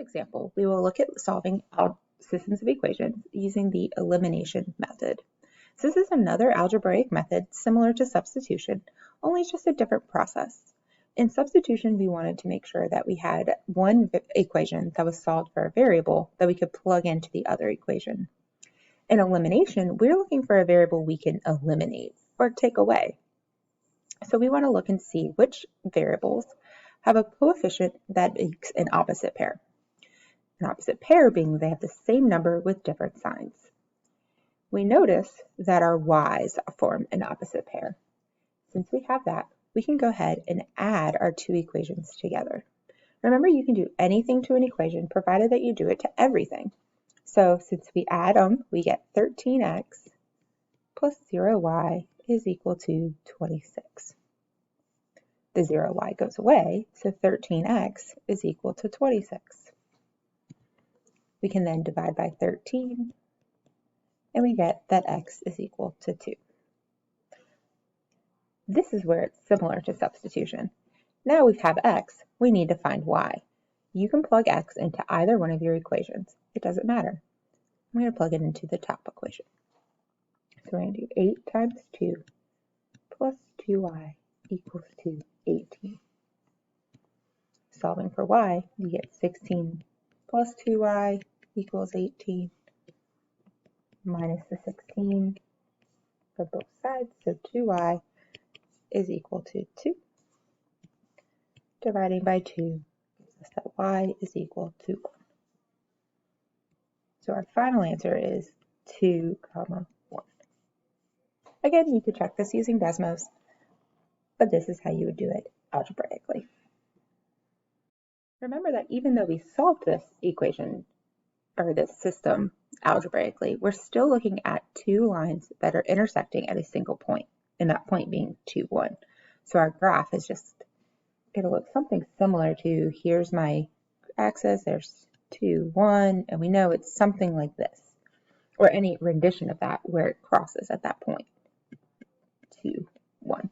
example, we will look at solving systems of equations using the elimination method. So this is another algebraic method similar to substitution, only it's just a different process. In substitution, we wanted to make sure that we had one equation that was solved for a variable that we could plug into the other equation. In elimination, we're looking for a variable we can eliminate or take away. So we want to look and see which variables have a coefficient that makes an opposite pair. An opposite pair being they have the same number with different signs. We notice that our y's form an opposite pair. Since we have that, we can go ahead and add our two equations together. Remember, you can do anything to an equation provided that you do it to everything. So since we add them, we get 13x plus 0y is equal to 26. The 0y goes away, so 13x is equal to 26. We can then divide by 13, and we get that x is equal to 2. This is where it's similar to substitution. Now we have x, we need to find y. You can plug x into either one of your equations. It doesn't matter. I'm going to plug it into the top equation. So we're going to do 8 times 2 plus 2y equals to 18. Solving for y, you get 16 plus 2y equals 18 minus the 16 for both sides, so 2y is equal to 2. Dividing by 2 gives us that y is equal to 1. So our final answer is 2, 1. Again, you could check this using Desmos, but this is how you would do it algebraically. Remember that even though we solved this equation, or this system algebraically, we're still looking at two lines that are intersecting at a single point, and that point being 2, 1. So our graph is just, it'll look something similar to, here's my axis, there's 2, 1, and we know it's something like this, or any rendition of that where it crosses at that point, 2, 1.